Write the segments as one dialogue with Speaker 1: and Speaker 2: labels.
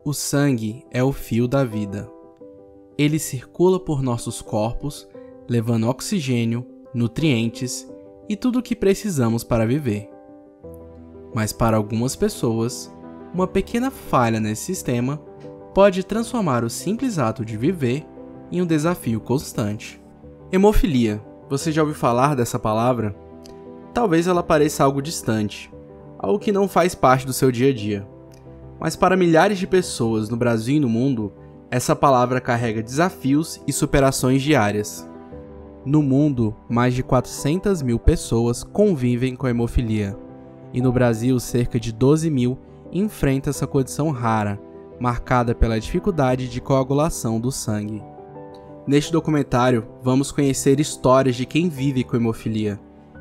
Speaker 1: O sangue é o fio da vida. Ele circula por nossos corpos, levando oxigênio, nutrientes e tudo o que precisamos para viver. Mas para algumas pessoas, uma pequena falha nesse sistema pode transformar o simples ato de viver em um desafio constante. Hemofilia. Você já ouviu falar dessa palavra? Talvez ela pareça algo distante, algo que não faz parte do seu dia a dia. Mas para milhares de pessoas no Brasil e no mundo, essa palavra carrega desafios e superações diárias. No mundo, mais de 400 mil pessoas convivem com a hemofilia, e no Brasil cerca de 12 mil enfrentam essa condição rara, marcada pela dificuldade de coagulação do sangue. Neste documentário, vamos conhecer histórias de quem vive com hemofilia,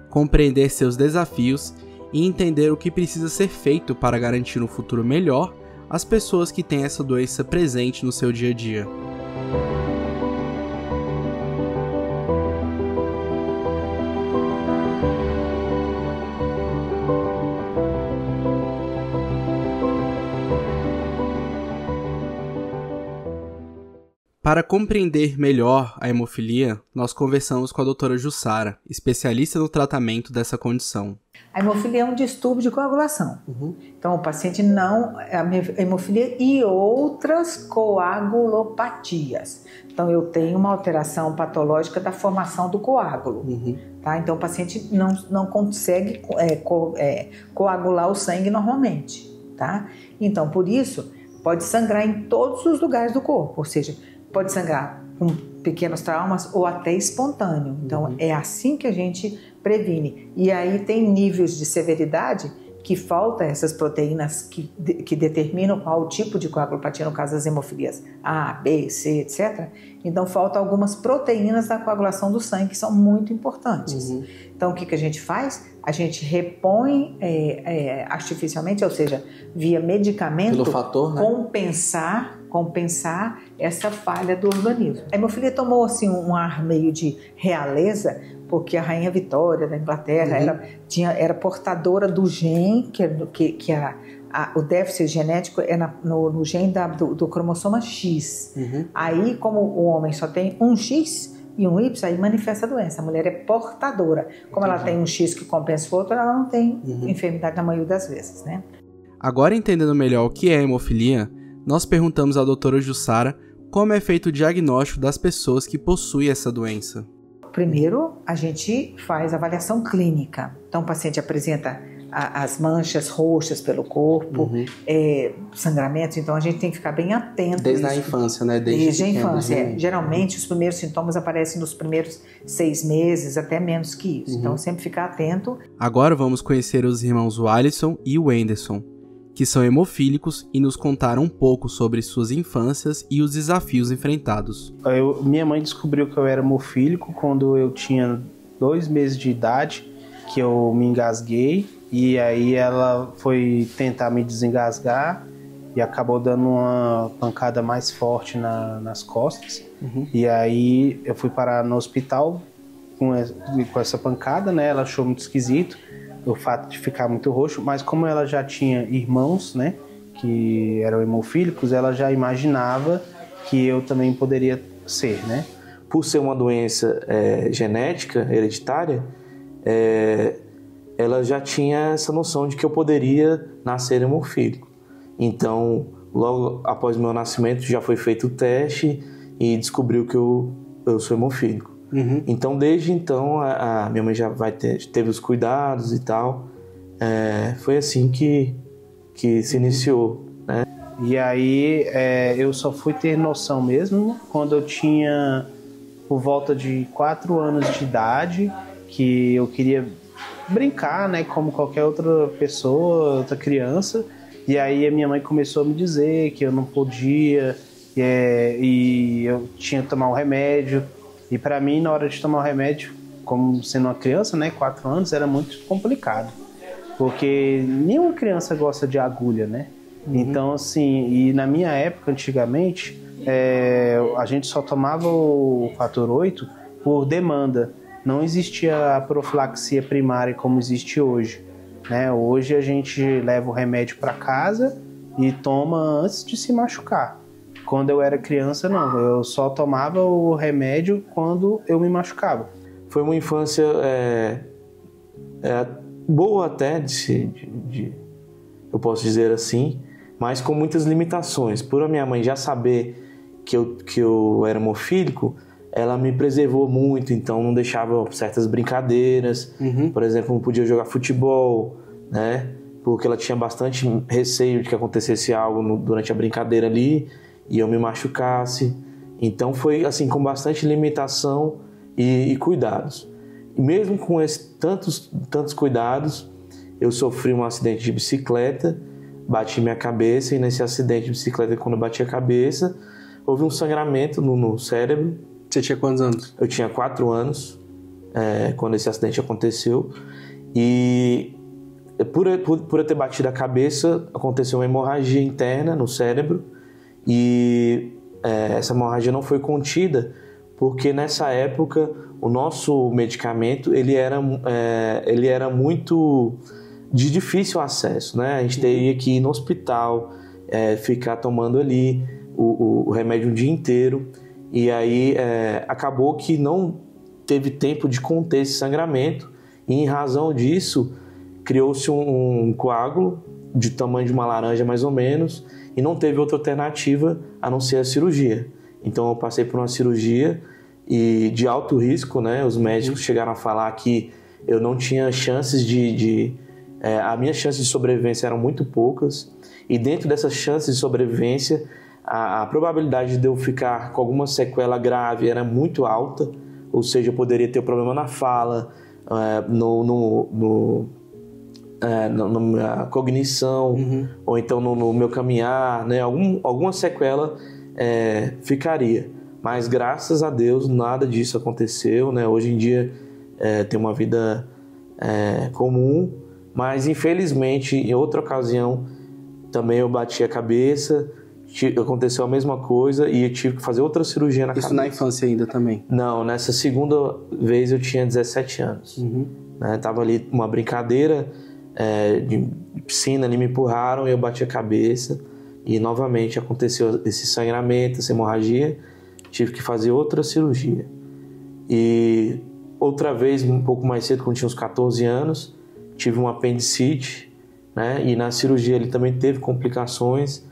Speaker 1: compreender seus desafios e entender o que precisa ser feito para garantir um futuro melhor às pessoas que têm essa doença presente no seu dia a dia. Para compreender melhor a hemofilia, nós conversamos com a doutora Jussara, especialista no tratamento dessa condição.
Speaker 2: A hemofilia é um distúrbio de coagulação. Então, o paciente não... A hemofilia e outras coagulopatias. Então, eu tenho uma alteração patológica da formação do coágulo. Tá? Então, o paciente não consegue coagular o sangue normalmente. Tá? Então, por isso, pode sangrar em todos os lugares do corpo. Ou seja, pode sangrar com pequenos traumas ou até espontâneo. Então, é assim que a gente previne. E aí tem níveis de severidade que falta essas proteínas que determinam qual o tipo de coagulopatia, no caso das hemofilias A, B, C, etc. Então, falta algumas proteínas da coagulação do sangue que são muito importantes. Então, o que a gente faz? A gente repõe artificialmente, ou seja, via medicamento,
Speaker 1: pelo fator, né?
Speaker 2: compensar essa falha do organismo. A hemofilia tomou assim, um ar meio de realeza, porque a Rainha Vitória da Inglaterra era portadora do gene, o déficit genético é no gene do cromossoma X. Aí, como o homem só tem um X e um Y, aí manifesta a doença. A mulher é portadora. Como ela tem um X que compensa o outro, ela não tem enfermidade na maioria das vezes, né?
Speaker 1: Agora, entendendo melhor o que é hemofilia, nós perguntamos à doutora Jussara como é feito o diagnóstico das pessoas que possuem essa doença.
Speaker 2: Primeiro, a gente faz avaliação clínica. Então, o paciente apresenta as manchas roxas pelo corpo, sangramentos. Então, a gente tem que ficar bem atento.
Speaker 1: Desde a infância, né?
Speaker 2: Desde a infância. Geralmente, os primeiros sintomas aparecem nos primeiros 6 meses, até menos que isso. Então, sempre ficar atento.
Speaker 1: Agora vamos conhecer os irmãos Alisson e Wenderson, que são hemofílicos e nos contaram um pouco sobre suas infâncias e os desafios enfrentados.
Speaker 3: Minha mãe descobriu que eu era hemofílico quando eu tinha 2 meses de idade, que eu me engasguei, e aí ela foi tentar me desengasgar e acabou dando uma pancada mais forte nas costas. E aí eu fui parar no hospital com essa pancada, né? Ela achou muito esquisito o fato de ficar muito roxo, mas como ela já tinha irmãos, né, que eram hemofílicos, ela já imaginava que eu também poderia ser, né?
Speaker 4: Por ser uma doença genética, hereditária, ela já tinha essa noção de que eu poderia nascer hemofílico. Então, logo após o meu nascimento, já foi feito o teste e descobriu que eu sou hemofílico. Então, desde então, a minha mãe já teve os cuidados e tal. Foi assim que se iniciou, né?
Speaker 3: E aí, eu só fui ter noção mesmo quando eu tinha por volta de 4 anos de idade, que eu queria brincar, né, como qualquer outra pessoa, outra criança. E aí a minha mãe começou a me dizer que eu não podia, e eu tinha que tomar um remédio. E para mim, na hora de tomar o remédio, como sendo uma criança, né, 4 anos, era muito complicado. Porque nenhuma criança gosta de agulha, né? Então, assim, e na minha época, antigamente, a gente só tomava o fator 8 por demanda. Não existia a profilaxia primária como existe hoje, né? Hoje a gente leva o remédio para casa e toma antes de se machucar. Quando eu era criança, não. Eu só tomava o remédio quando eu me machucava.
Speaker 4: Foi uma infância boa até, eu posso dizer assim, mas com muitas limitações. Por a minha mãe já saber que eu era hemofílico, ela me preservou muito, então não deixava certas brincadeiras. Por exemplo, não podia jogar futebol, né? Porque ela tinha bastante receio de que acontecesse algo durante a brincadeira ali e eu me machucasse. Então foi assim, com bastante limitação e cuidados. E mesmo com tantos cuidados, eu sofri um acidente de bicicleta, bati minha cabeça, e nesse acidente de bicicleta, quando eu bati a cabeça, houve um sangramento no cérebro.
Speaker 1: Você tinha quantos anos?
Speaker 4: Eu tinha 4 anos quando esse acidente aconteceu. E por eu ter batido a cabeça, aconteceu uma hemorragia interna no cérebro. E essa hemorragia não foi contida, porque nessa época o nosso medicamento ele era muito de difícil acesso, né? A gente teria que ir no hospital, ficar tomando ali o remédio um dia inteiro. E aí acabou que não teve tempo de conter esse sangramento, e em razão disso criou-se um coágulo de tamanho de uma laranja mais ou menos, e não teve outra alternativa a não ser a cirurgia. Então eu passei por uma cirurgia e de alto risco, né? Os médicos chegaram a falar que eu não tinha chances as minhas chances de sobrevivência eram muito poucas, e dentro dessas chances de sobrevivência a probabilidade de eu ficar com alguma sequela grave era muito alta, ou seja, eu poderia ter um problema na fala, na minha cognição, ou então no meu caminhar, né? Alguma sequela ficaria. Mas graças a Deus nada disso aconteceu, né? Hoje em dia tenho uma vida comum, mas infelizmente em outra ocasião também eu bati a cabeça, aconteceu a mesma coisa e eu tive que fazer outra cirurgia na cabeça.
Speaker 1: Isso na infância ainda também?
Speaker 4: Não, nessa segunda vez eu tinha 17 anos. Né? Tava ali uma brincadeira de piscina, ali me empurraram e eu bati a cabeça e novamente aconteceu esse sangramento, essa hemorragia, tive que fazer outra cirurgia. E outra vez, um pouco mais cedo, quando tinha uns 14 anos, tive um apendicite, né? E na cirurgia ele também teve complicações,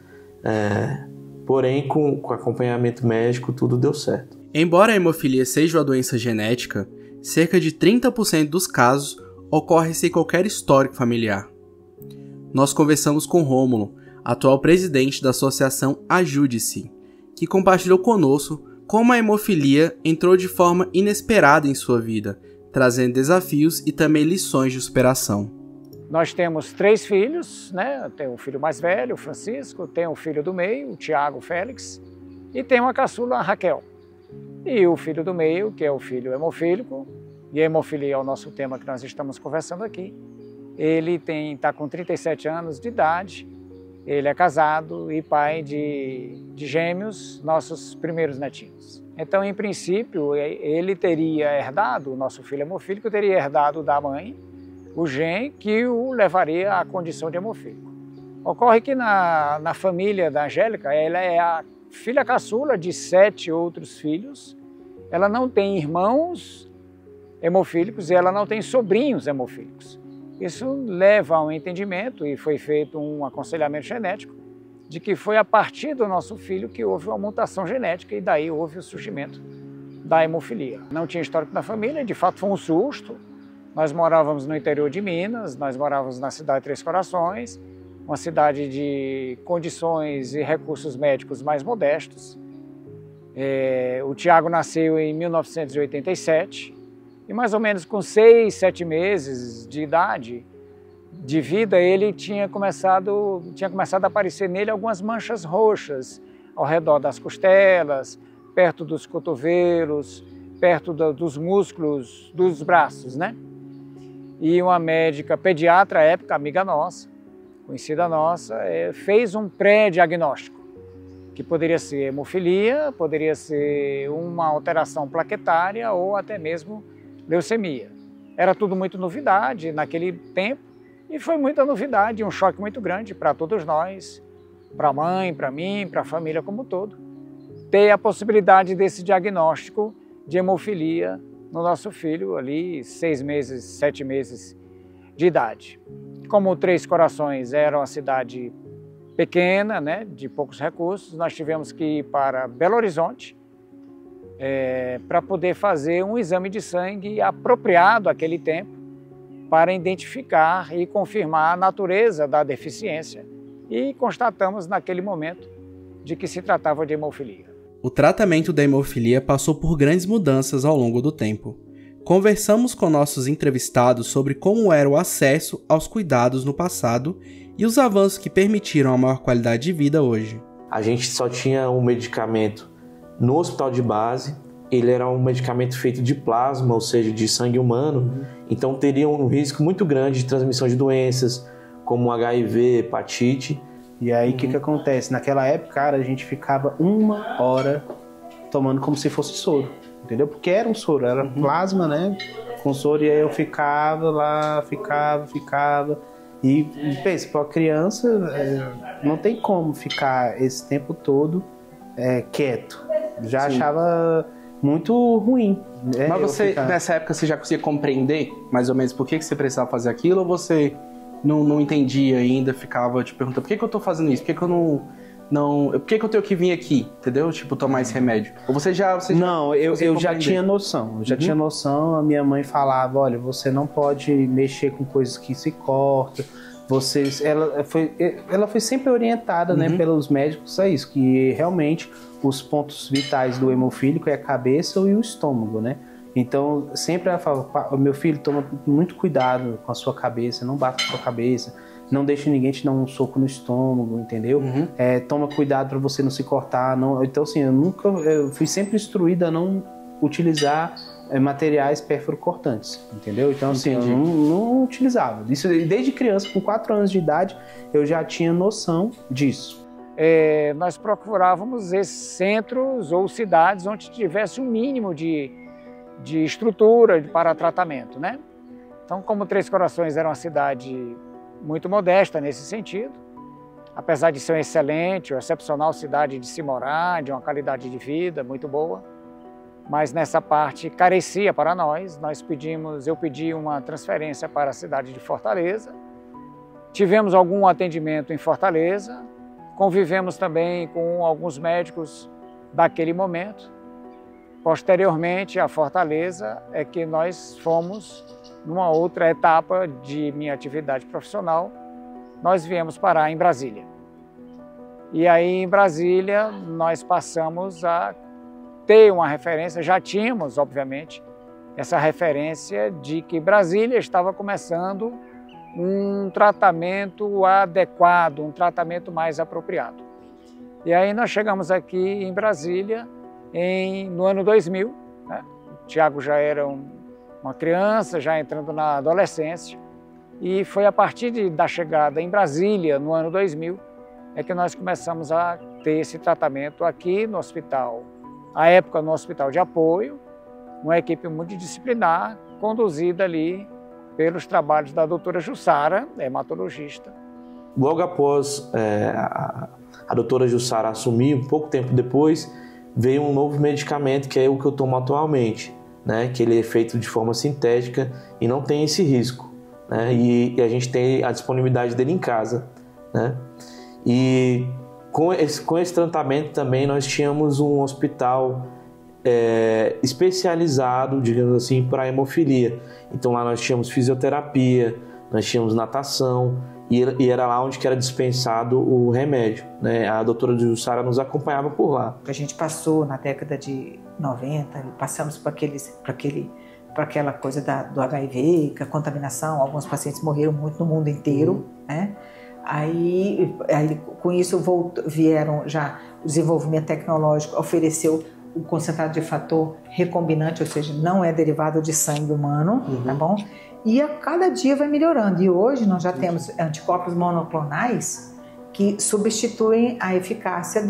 Speaker 4: porém com acompanhamento médico tudo deu certo.
Speaker 1: Embora a hemofilia seja uma doença genética, cerca de 30% dos casos ocorre sem qualquer histórico familiar. Nós conversamos com Rômulo, atual presidente da associação Ajude-se, que compartilhou conosco como a hemofilia entrou de forma inesperada em sua vida, trazendo desafios e também lições de superação.
Speaker 5: Nós temos 3 filhos, né? Tem o filho mais velho, o Francisco, tem o filho do meio, o Tiago Félix, e tem uma caçula, a Raquel. E o filho do meio, que é o filho hemofílico, e a hemofilia é o nosso tema que nós estamos conversando aqui. Ele está com 37 anos de idade, ele é casado e pai de gêmeos, nossos primeiros netinhos. Então, em princípio, ele teria herdado, o nosso filho hemofílico teria herdado da mãe o gene que o levaria à condição de hemofílico. Ocorre que na família da Angélica, ela é a filha caçula de 7 outros filhos, ela não tem irmãos hemofílicos e ela não tem sobrinhos hemofílicos. Isso leva a um entendimento, e foi feito um aconselhamento genético, de que foi a partir do nosso filho que houve uma mutação genética e daí houve o surgimento da hemofilia. Não tinha histórico na família, de fato foi um susto. Nós morávamos no interior de Minas, nós morávamos na cidade de Três Corações, uma cidade de condições e recursos médicos mais modestos. O Tiago nasceu em 1987 e mais ou menos com 6, 7 meses de idade, de vida, ele tinha começado a aparecer nele algumas manchas roxas ao redor das costelas, perto dos cotovelos, perto dos músculos dos braços, né? E uma médica pediatra à época, amiga nossa, conhecida nossa, fez um pré-diagnóstico, que poderia ser hemofilia, poderia ser uma alteração plaquetária ou até mesmo leucemia. Era tudo muito novidade naquele tempo, e foi muita novidade, um choque muito grande para todos nós, para a mãe, para mim, para a família como um todo, ter a possibilidade desse diagnóstico de hemofilia no nosso filho ali, 6 meses, 7 meses de idade. Como Três Corações era uma cidade pequena, né, de poucos recursos, nós tivemos que ir para Belo Horizonte para poder fazer um exame de sangue apropriado àquele tempo para identificar e confirmar a natureza da deficiência. E constatamos naquele momento de que se tratava de hemofilia.
Speaker 1: O tratamento da hemofilia passou por grandes mudanças ao longo do tempo. Conversamos com nossos entrevistados sobre como era o acesso aos cuidados no passado e os avanços que permitiram a maior qualidade de vida hoje.
Speaker 4: A gente só tinha um medicamento no hospital de base, ele era um medicamento feito de plasma, ou seja, de sangue humano, então teria um risco muito grande de transmissão de doenças, como HIV, hepatite.
Speaker 3: E aí, o que acontece? Naquela época, cara, a gente ficava 1 hora tomando como se fosse soro, entendeu? Porque era um soro, era plasma, né? Com soro, e aí eu ficava lá, ficava. E pensa, para a criança, não tem como ficar esse tempo todo quieto. Já achava muito ruim.
Speaker 6: Mas você, nessa época, você já conseguia compreender mais ou menos por que você precisava fazer aquilo, ou você não entendia ainda, ficava te perguntando por que eu tô fazendo isso, por que eu por que eu tenho que vir aqui, entendeu? Tipo, tomar esse remédio. Ou você já
Speaker 3: eu já tinha noção, tinha noção. A minha mãe falava, olha, você não pode mexer com coisas que se cortam. Ela foi sempre orientada, né, pelos médicos a isso, que realmente os pontos vitais do hemofílico é a cabeça e o estômago, né? Então, sempre ela fala, meu filho, toma muito cuidado com a sua cabeça, não bata com a sua cabeça, não deixe ninguém te dar um soco no estômago, entendeu? Toma cuidado para você não se cortar. Não. Então, assim, eu fui sempre instruída a não utilizar materiais pérfuro-cortantes, entendeu? Então, assim, eu não utilizava. Isso desde criança, com 4 anos de idade, eu já tinha noção disso.
Speaker 5: Nós procurávamos esses centros ou cidades onde tivesse um mínimo de estrutura para tratamento, né? Então, como Três Corações era uma cidade muito modesta nesse sentido, apesar de ser uma excelente, uma excepcional cidade de se morar, de uma qualidade de vida muito boa, mas nessa parte carecia para nós. Eu pedi uma transferência para a cidade de Fortaleza, tivemos algum atendimento em Fortaleza, convivemos também com alguns médicos daquele momento. Posteriormente a Fortaleza é que nós fomos, numa outra etapa de minha atividade profissional, nós viemos parar em Brasília. E aí em Brasília nós passamos a ter uma referência, já tínhamos, obviamente, essa referência de que Brasília estava começando um tratamento adequado, um tratamento mais apropriado. E aí nós chegamos aqui em Brasília no ano 2000, né? O Tiago já era uma criança, já entrando na adolescência, e foi a partir da chegada em Brasília, no ano 2000, é que nós começamos a ter esse tratamento aqui no hospital, à época no hospital de apoio, uma equipe multidisciplinar, conduzida ali pelos trabalhos da doutora Jussara, hematologista.
Speaker 4: Logo após a doutora Jussara assumir, um pouco tempo depois, veio um novo medicamento que é o que eu tomo atualmente, né? Que ele é feito de forma sintética e não tem esse risco, né? E a gente tem a disponibilidade dele em casa, né? E com esse tratamento também nós tínhamos um hospital especializado, digamos assim, para hemofilia. Então lá nós tínhamos fisioterapia, nós tínhamos natação e era lá onde que era dispensado o remédio, né? A doutora Jussara nos acompanhava por lá.
Speaker 2: A gente passou na década de 90, passamos por aquela coisa do HIV, que a contaminação, alguns pacientes morreram muito no mundo inteiro, né? Aí com isso vieram já o desenvolvimento tecnológico, ofereceu o concentrado de fator recombinante, ou seja, não é derivado de sangue humano, tá bom? E a cada dia vai melhorando. E hoje nós já temos anticorpos monoclonais que substituem a eficácia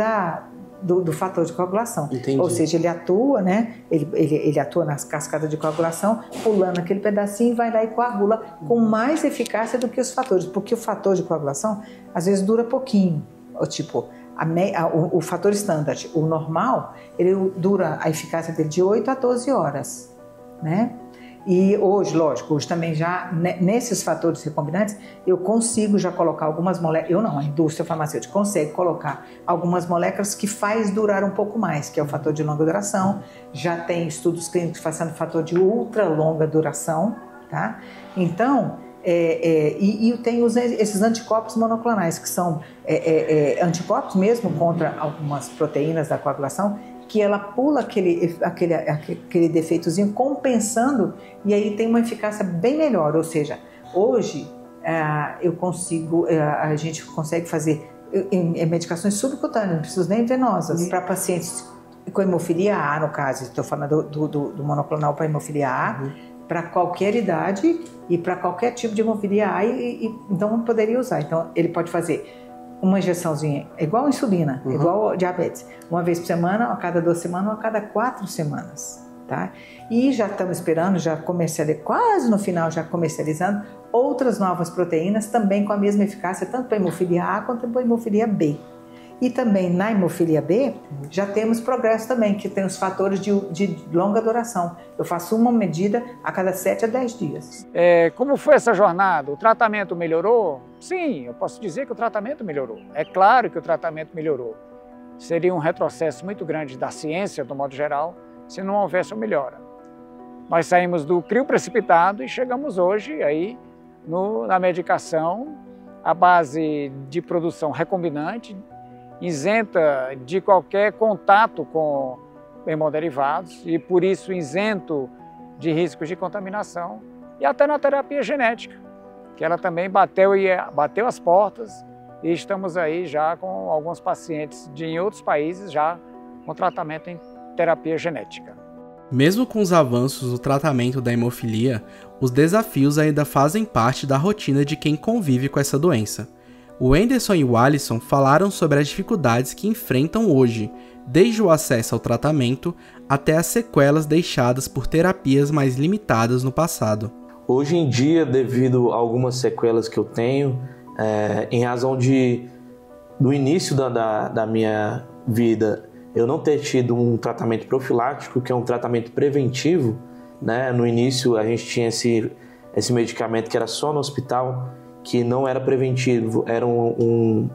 Speaker 2: do fator de coagulação.
Speaker 6: Entendi.
Speaker 2: Ou seja, ele atua, né? Ele atua nas cascadas de coagulação, pulando aquele pedacinho e vai lá e coagula com mais eficácia do que os fatores, porque o fator de coagulação às vezes dura pouquinho. tipo, o fator standard, o normal, ele dura a eficácia dele de 8 a 12 horas, né? E hoje, lógico, hoje também já, nesses fatores recombinantes, eu consigo já colocar algumas moléculas, a indústria farmacêutica consegue colocar algumas moléculas que faz durar um pouco mais, que é o fator de longa duração, já tem estudos clínicos fazendo fator de ultra longa duração, tá? Então, e tem esses anticorpos monoclonais, que são anticorpos mesmo contra algumas proteínas da coagulação, que ela pula aquele defeitozinho, compensando, e aí tem uma eficácia bem melhor. Ou seja, hoje a gente consegue fazer medicações subcutâneas, não precisa nem venosas, para pacientes com hemofilia A, no caso, estou falando do monoclonal para hemofilia A, para qualquer idade e para qualquer tipo de hemofilia A, então poderia usar. Então ele pode fazer uma injeçãozinha, igual insulina, igual diabetes, uma vez por semana, a cada 2 semanas, ou a cada 4 semanas, tá? E já estamos esperando, quase no final, já comercializando outras novas proteínas, também com a mesma eficácia, tanto para hemofilia A quanto para hemofilia B. E também na hemofilia B, já temos progresso também, que tem os fatores de longa duração. Eu faço uma medida a cada 7 a 10 dias.
Speaker 5: Como foi essa jornada? O tratamento melhorou? Sim, eu posso dizer que o tratamento melhorou. É claro que o tratamento melhorou. Seria um retrocesso muito grande da ciência, do modo geral, se não houvesse uma melhora. Nós saímos do crio precipitado e chegamos hoje aí na medicação à base de produção recombinante, isenta de qualquer contato com hemoderivados e, por isso, isento de riscos de contaminação, e até na terapia genética, que ela também bateu as portas, e estamos aí já com alguns pacientes em outros países já com tratamento em terapia genética.
Speaker 1: Mesmo com os avanços no tratamento da hemofilia, os desafios ainda fazem parte da rotina de quem convive com essa doença. O Anderson e o Alisson falaram sobre as dificuldades que enfrentam hoje, desde o acesso ao tratamento até as sequelas deixadas por terapias mais limitadas no passado.
Speaker 4: Hoje em dia, devido a algumas sequelas que eu tenho, em razão do início da minha vida, eu não ter tido um tratamento profilático, que é um tratamento preventivo, né? No início a gente tinha esse medicamento que era só no hospital, que não era preventivo, era um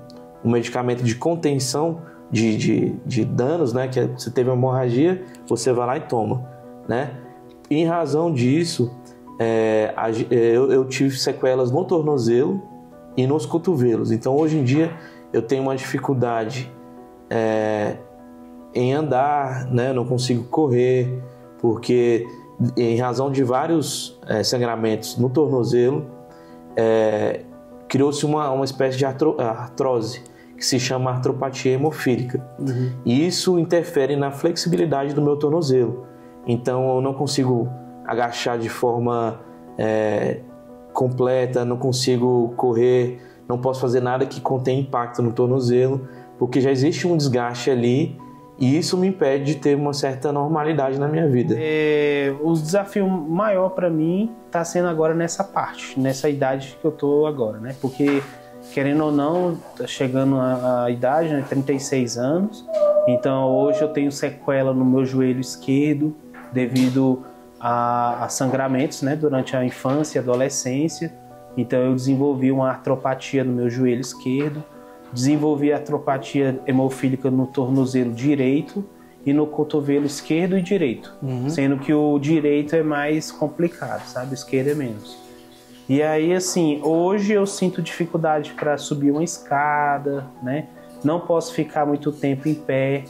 Speaker 4: medicamento de contenção de danos, né? Que você teve uma hemorragia, você vai lá e toma, né? E em razão disso, eu tive sequelas no tornozelo e nos cotovelos. Então, hoje em dia, eu tenho uma dificuldade em andar, né? Não consigo correr, porque em razão de vários sangramentos no tornozelo, criou-se uma espécie de artrose, que se chama artropatia hemofílica. E isso interfere na flexibilidade do meu tornozelo. Então eu não consigo agachar de forma completa, não consigo correr, não posso fazer nada que contenha impacto no tornozelo, porque já existe um desgaste ali, e isso me impede de ter uma certa normalidade na minha vida.
Speaker 3: O desafio maior para mim está sendo agora nessa parte, nessa idade que eu tô agora, né? Porque, querendo ou não, tá chegando a idade, né? 36 anos. Então, hoje eu tenho sequela no meu joelho esquerdo devido a sangramentos, né? Durante a infância e adolescência. Então, eu desenvolvi uma artropatia no meu joelho esquerdo. Desenvolvi artropatia hemofílica no tornozelo direito e no cotovelo esquerdo e direito, sendo que o direito é mais complicado, sabe? O esquerdo é menos. E aí, assim, hoje eu sinto dificuldade para subir uma escada, né? Não posso ficar muito tempo em pé.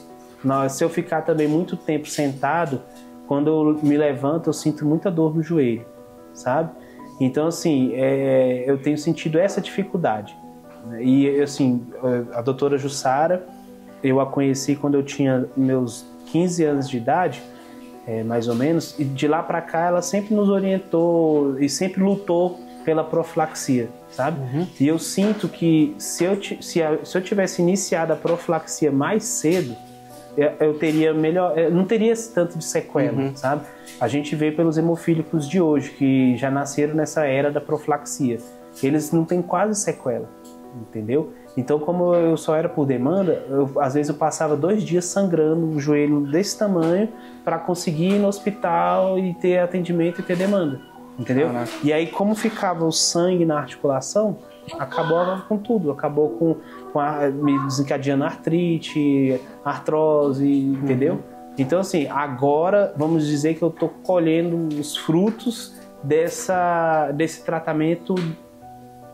Speaker 3: Se eu ficar também muito tempo sentado, quando eu me levanto, eu sinto muita dor no joelho, sabe? Então, assim, eu tenho sentido essa dificuldade. E, assim, a doutora Jussara, eu a conheci quando eu tinha meus 15 anos de idade, mais ou menos, e de lá para cá ela sempre nos orientou e sempre lutou pela profilaxia, sabe? E eu sinto que se eu tivesse iniciado a profilaxia mais cedo, eu teria melhor, não teria tanto de sequela, sabe? A gente vê pelos hemofílicos de hoje, que já nasceram nessa era da profilaxia, eles não têm quase sequela, entendeu? Então, como eu só era por demanda, às vezes eu passava 2 dias sangrando, o joelho desse tamanho, para conseguir ir no hospital e ter atendimento e ter demanda, entendeu?
Speaker 6: Caraca.
Speaker 3: E aí, como ficava o sangue na articulação, acabou com tudo, acabou me desencadeando artrite, artrose, entendeu? Então, assim, agora vamos dizer que eu estou colhendo os frutos desse tratamento.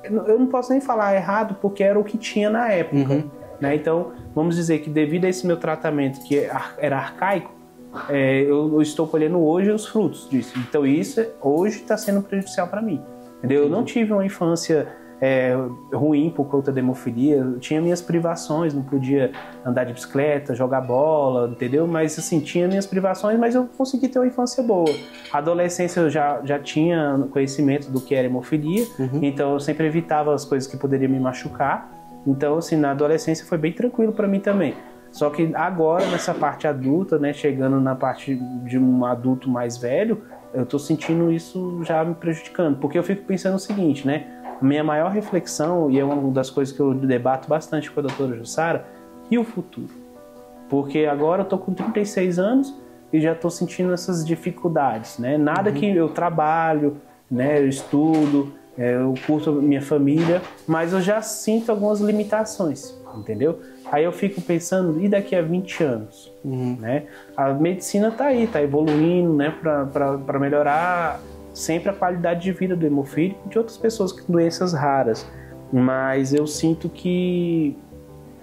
Speaker 3: Eu não posso nem falar errado, porque era o que tinha na época, né? Então, vamos dizer que devido a esse meu tratamento, que era arcaico, eu estou colhendo hoje os frutos disso. Então, isso hoje está sendo prejudicial para mim, entendeu? Eu não tive uma infância ruim por conta da hemofilia. Eu tinha minhas privações, não podia andar de bicicleta, jogar bola, entendeu? Mas assim, tinha minhas privações, mas eu consegui ter uma infância boa. A adolescência eu já tinha conhecimento do que era hemofilia, então eu sempre evitava as coisas que poderiam me machucar. Então, assim, na adolescência foi bem tranquilo para mim também. Só que agora, nessa parte adulta, né, chegando na parte de um adulto mais velho, eu tô sentindo isso já me prejudicando, porque eu fico pensando o seguinte, né? Minha maior reflexão, e é uma das coisas que eu debato bastante com a doutora Jussara, e o futuro? Porque agora eu tô com 36 anos e já tô sentindo essas dificuldades, né? Nada que eu trabalho, né? Eu estudo, eu curto a minha família, mas eu já sinto algumas limitações, entendeu? Aí eu fico pensando, e daqui a 20 anos? Né? A medicina tá aí, tá evoluindo, né? Para melhorar sempre a qualidade de vida do hemofílico e de outras pessoas com doenças raras. Mas eu sinto que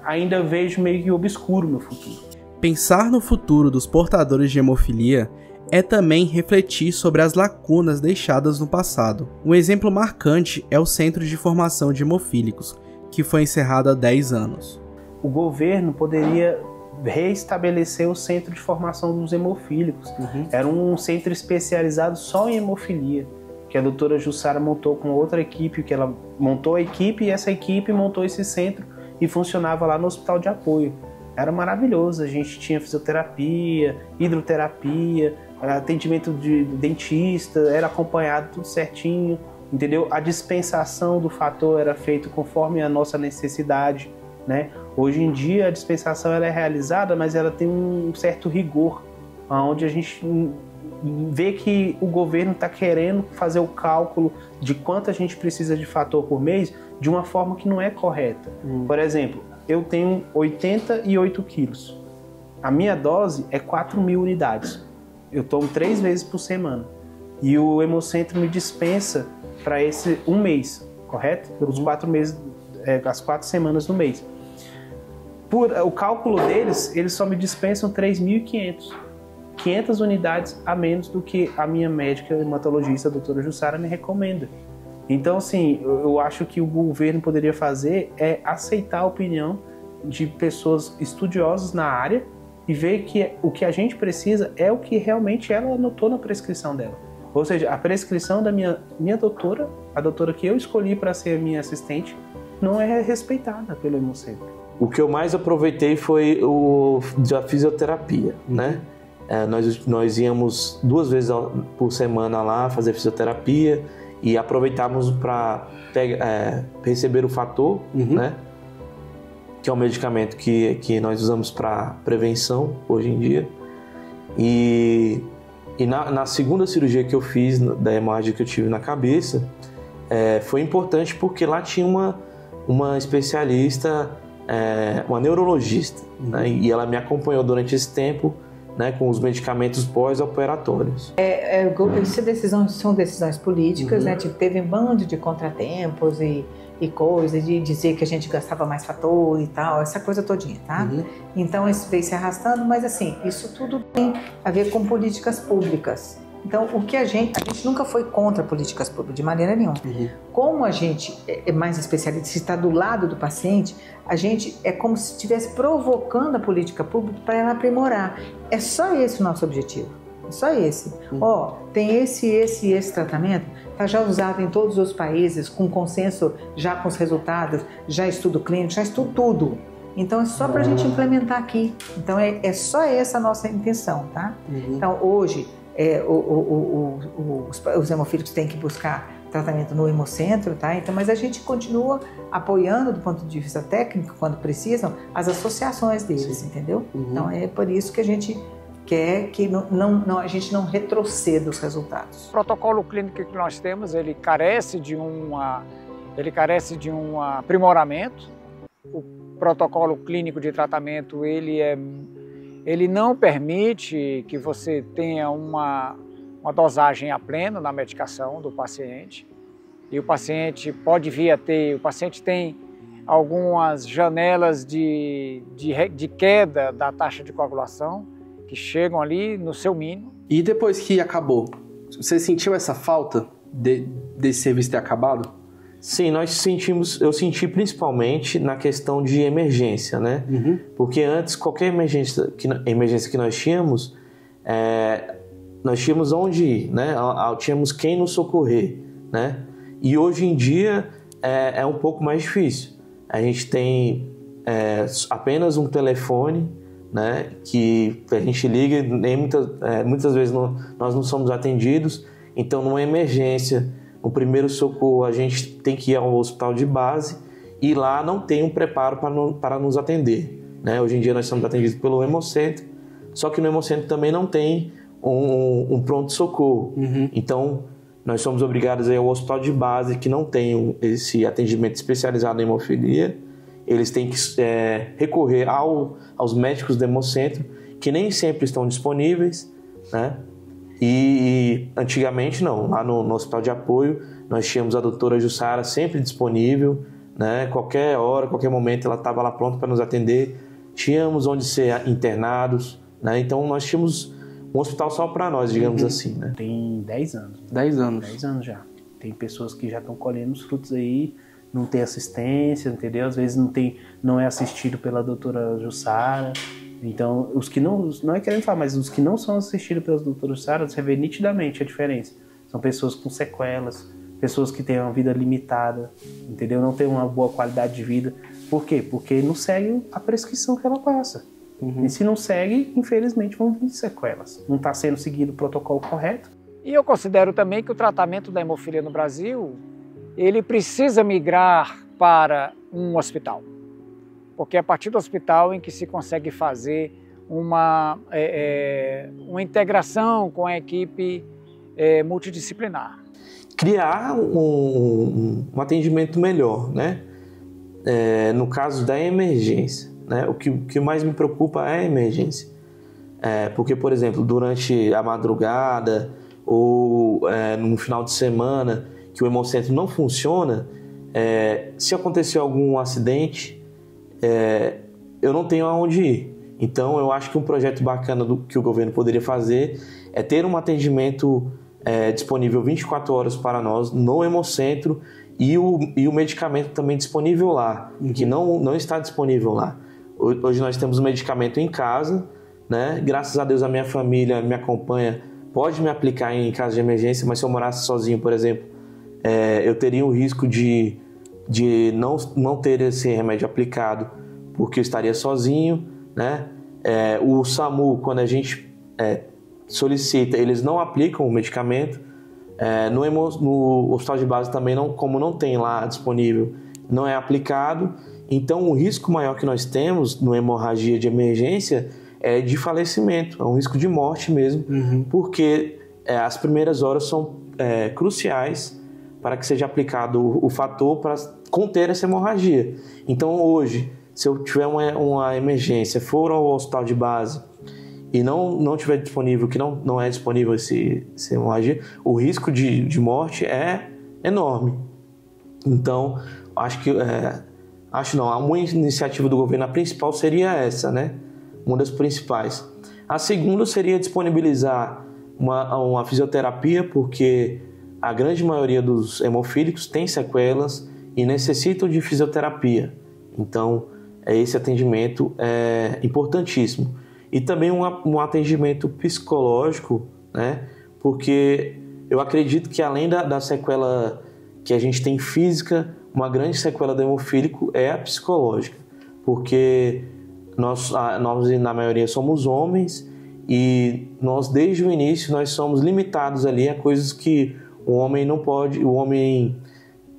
Speaker 3: ainda vejo meio que obscuro meu futuro.
Speaker 1: Pensar no futuro dos portadores de hemofilia é também refletir sobre as lacunas deixadas no passado. Um exemplo marcante é o Centro de Formação de Hemofílicos, que foi encerrado há 10 anos.
Speaker 3: O governo poderia reestabelecer o Centro de Formação dos Hemofílicos. Era um centro especializado só em hemofilia, que a doutora Jussara montou com outra equipe, que ela montou a equipe e essa equipe montou esse centro e funcionava lá no hospital de apoio. Era maravilhoso, a gente tinha fisioterapia, hidroterapia, atendimento de dentista, era acompanhado tudo certinho, entendeu? A dispensação do fator era feita conforme a nossa necessidade, né? Hoje em dia a dispensação ela é realizada, mas ela tem um certo rigor, onde a gente vê que o governo está querendo fazer o cálculo de quanto a gente precisa de fator por mês de uma forma que não é correta. Por exemplo, eu tenho 88 quilos. A minha dose é 4.000 unidades. Eu tomo 3 vezes por semana. E o Hemocentro me dispensa para esse um mês, correto? Pelos 4 meses, as 4 semanas do mês. Por o cálculo deles, eles só me dispensam 3.500. 500 unidades a menos do que a minha médica hematologista, a doutora Jussara, me recomenda. Então, assim, eu acho que o governo poderia fazer é aceitar a opinião de pessoas estudiosas na área e ver que o que a gente precisa é o que realmente ela anotou na prescrição dela. Ou seja, a prescrição da minha doutora, a doutora que eu escolhi para ser minha assistente, não é respeitada pelo Hemocentro.
Speaker 4: O que eu mais aproveitei foi a fisioterapia, né? Nós íamos 2 vezes por semana lá fazer fisioterapia e aproveitávamos para receber o fator, né? Que é um medicamento que nós usamos para prevenção hoje em dia. E na segunda cirurgia que eu fiz, da hemorragia que eu tive na cabeça, foi importante porque lá tinha uma especialista, uma neurologista, né? E ela me acompanhou durante esse tempo, né, com os medicamentos pós-operatórios.
Speaker 2: São decisões políticas, né? Teve um bando de contratempos e coisas, de dizer que a gente gastava mais fator e tal, essa coisa todinha, tá? Então isso veio se arrastando, mas assim, isso tudo tem a ver com políticas públicas. Então, o que a gente nunca foi contra políticas públicas, de maneira nenhuma. Como a gente é mais especialista, se está do lado do paciente, a gente é como se estivesse provocando a política pública para ela aprimorar. É só esse o nosso objetivo. É só esse. Tem esse tratamento, está já usado em todos os países, com consenso, já com os resultados, já estudo clínico, já estudo tudo. Então, é só para a gente implementar aqui. Então, é só essa a nossa intenção, tá? Então, hoje, os hemofílicos têm que buscar tratamento no Hemocentro, tá? Então, mas a gente continua apoiando do ponto de vista técnico, quando precisam, as associações deles, entendeu? Então é por isso que a gente quer que a gente não retroceda os resultados.
Speaker 5: O protocolo clínico que nós temos, ele carece de um aprimoramento. O protocolo clínico de tratamento, ele não permite que você tenha uma dosagem a pleno na medicação do paciente. E o paciente pode vir a ter, o paciente tem algumas janelas de queda da taxa de coagulação, que chegam ali no seu mínimo.
Speaker 6: E depois que acabou, você sentiu essa falta desse serviço ter acabado?
Speaker 4: Sim, eu senti principalmente na questão de emergência, né? Porque antes, qualquer emergência que nós tínhamos onde ir, né? Tínhamos quem nos socorrer, né? E hoje em dia é um pouco mais difícil. A gente tem apenas um telefone, né? Que a gente liga e muitas vezes nós não somos atendidos. Então, numa emergência, no primeiro socorro, a gente tem que ir ao hospital de base e lá não tem um preparo para nos atender, né? Hoje em dia nós somos atendidos pelo Hemocentro, só que no Hemocentro também não tem um pronto-socorro. Então, nós somos obrigados a ir ao hospital de base, que não tem esse atendimento especializado em hemofilia. Eles têm que recorrer aos médicos do Hemocentro, que nem sempre estão disponíveis, né? E antigamente não, lá no hospital de apoio nós tínhamos a doutora Jussara sempre disponível, né? Qualquer hora, qualquer momento ela estava lá pronta para nos atender, tínhamos onde ser internados, né? Então nós tínhamos um hospital só para nós, digamos assim, né?
Speaker 3: Tem 10 anos.
Speaker 6: 10 anos.
Speaker 3: 10 anos já. Tem pessoas que já estão colhendo os frutos aí, não tem assistência, entendeu? Às vezes não é assistido pela doutora Jussara. Então, os que não é querendo falar, mas os que não são assistidos pelas doutoras Jussara, você vê nitidamente a diferença. São pessoas com sequelas, pessoas que têm uma vida limitada, entendeu? Não tem uma boa qualidade de vida. Por quê? Porque não segue a prescrição que ela passa. E se não segue, infelizmente vão vir sequelas. Não está sendo seguido o protocolo correto.
Speaker 5: E eu considero também que o tratamento da hemofilia no Brasil, ele precisa migrar para um hospital. Porque é a partir do hospital em que se consegue fazer uma integração com a equipe multidisciplinar.
Speaker 4: Criar um atendimento melhor, né? No caso da emergência, né? O que mais me preocupa é a emergência. Porque, por exemplo, durante a madrugada ou no final de semana que o Hemocentro não funciona, se acontecer algum acidente, eu não tenho aonde ir. Então, eu acho que um projeto bacana que o governo poderia fazer é ter um atendimento disponível 24 horas para nós no Hemocentro e o medicamento também disponível lá, que não está disponível lá. Hoje nós temos o medicamento em casa, né? Graças a Deus a minha família me acompanha, pode me aplicar em caso de emergência, mas se eu morasse sozinho, por exemplo, eu teria o risco de não ter esse remédio aplicado porque eu estaria sozinho, né? O SAMU, quando a gente solicita, eles não aplicam o medicamento. No hospital de base também, como não tem lá disponível, não é aplicado. Então, o risco maior que nós temos no hemorragia de emergência é de falecimento, é um risco de morte mesmo, porque as primeiras horas são cruciais para que seja aplicado o fator para conter essa hemorragia. Então, hoje, se eu tiver uma emergência, for ao hospital de base e não tiver disponível, que não é disponível essa hemorragia, o risco de morte é enorme. Então, uma iniciativa do governo, a principal seria essa, né? Uma das principais. A segunda seria disponibilizar uma fisioterapia, porque a grande maioria dos hemofílicos tem sequelas e necessitam de fisioterapia. Então, esse atendimento é importantíssimo. E também um atendimento psicológico, né? Porque eu acredito que além da sequela que a gente tem física, uma grande sequela do hemofílico é a psicológica. Porque nós na maioria somos homens e nós desde o início nós somos limitados ali a coisas que o homem não pode, o homem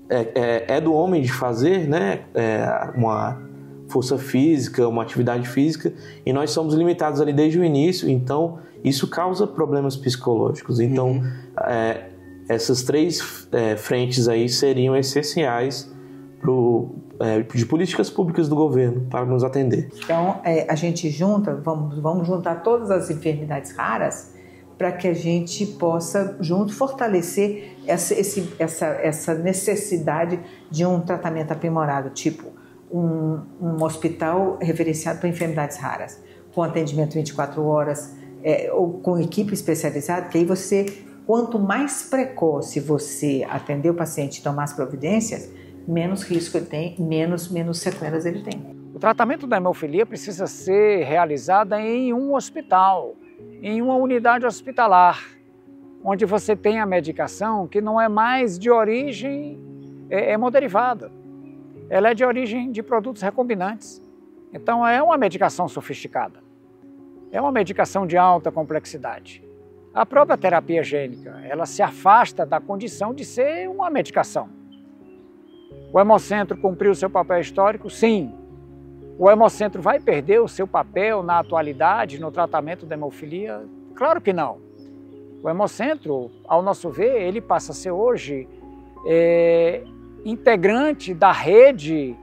Speaker 4: é do homem de fazer, né, uma força física, uma atividade física, e nós somos limitados ali desde o início, então isso causa problemas psicológicos. Então, essas três frentes aí seriam essenciais de políticas públicas do governo para nos atender.
Speaker 2: Então, a gente vamos juntar todas as enfermidades raras para que a gente possa, junto, fortalecer essa necessidade de um tratamento aprimorado, tipo um hospital referenciado para enfermidades raras, com atendimento 24 horas, ou com equipe especializada, que aí quanto mais precoce você atender o paciente e tomar as providências, menos risco ele tem, menos sequelas ele tem.
Speaker 5: O tratamento da hemofilia precisa ser realizado em um hospital, em uma unidade hospitalar, onde você tem a medicação que não é mais de origem hemoderivada. Ela é de origem de produtos recombinantes. Então é uma medicação sofisticada. É uma medicação de alta complexidade. A própria terapia gênica, ela se afasta da condição de ser uma medicação. O Hemocentro cumpriu o seu papel histórico? Sim. O Hemocentro vai perder o seu papel na atualidade, no tratamento da hemofilia? Claro que não. O Hemocentro, ao nosso ver, ele passa a ser hoje integrante da rede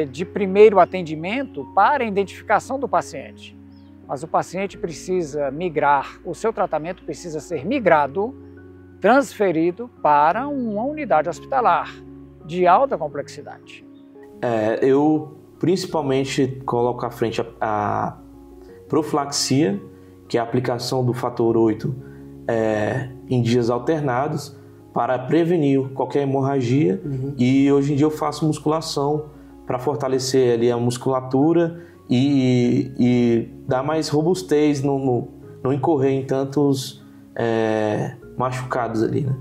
Speaker 5: de primeiro atendimento para a identificação do paciente. Mas o paciente precisa migrar, o seu tratamento precisa ser migrado, transferido para uma unidade hospitalar de alta complexidade.
Speaker 4: Eu principalmente coloco à frente a profilaxia, que é a aplicação do fator 8 em dias alternados para prevenir qualquer hemorragia. E hoje em dia eu faço musculação para fortalecer ali a musculatura e dar mais robustez, não incorrer em tantos machucados ali, né?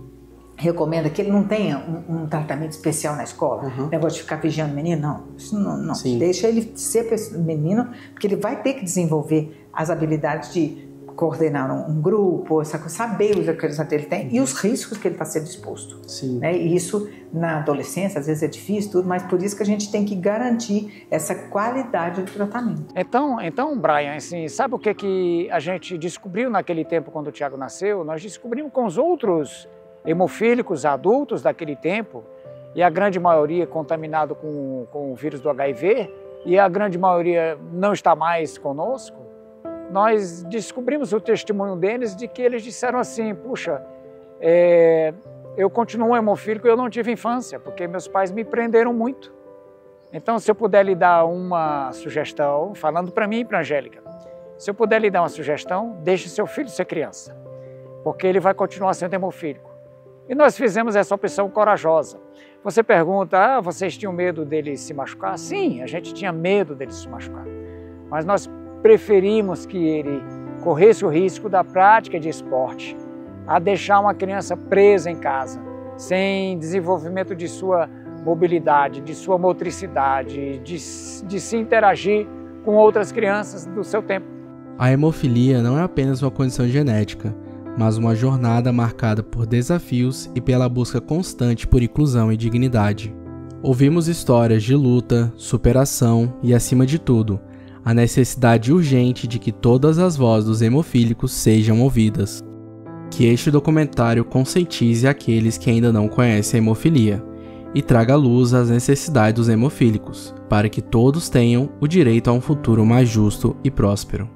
Speaker 2: Recomenda que ele não tenha um tratamento especial na escola, negócio de ficar vigiando o menino, não. Isso não. Deixa ele ser menino, porque ele vai ter que desenvolver as habilidades de coordenar um grupo, essa coisa, saber os que ele tem e os riscos que ele está sendo exposto. Né? E isso na adolescência às vezes é difícil, tudo, mas por isso que a gente tem que garantir essa qualidade do tratamento.
Speaker 5: Então, Brian, assim, sabe o que a gente descobriu naquele tempo quando o Tiago nasceu? Nós descobrimos com os outros hemofílicos adultos daquele tempo, e a grande maioria contaminado com o vírus do HIV, e a grande maioria não está mais conosco. Nós descobrimos o testemunho deles de que eles disseram assim: puxa, eu continuo um hemofílico e eu não tive infância, porque meus pais me prenderam muito. Então, se eu puder lhe dar uma sugestão, falando para mim e para a Angélica, se eu puder lhe dar uma sugestão, deixe seu filho ser criança, porque ele vai continuar sendo hemofílico. E nós fizemos essa opção corajosa. Você pergunta, vocês tinham medo dele se machucar? Sim, a gente tinha medo dele se machucar. Mas nós preferimos que ele corresse o risco da prática de esporte a deixar uma criança presa em casa, sem desenvolvimento de sua mobilidade, de sua motricidade, de se interagir com outras crianças do seu tempo.
Speaker 1: A hemofilia não é apenas uma condição genética, mas uma jornada marcada por desafios e pela busca constante por inclusão e dignidade. Ouvimos histórias de luta, superação e, acima de tudo, a necessidade urgente de que todas as vozes dos hemofílicos sejam ouvidas. Que este documentário conscientize aqueles que ainda não conhecem a hemofilia e traga à luz as necessidades dos hemofílicos, para que todos tenham o direito a um futuro mais justo e próspero.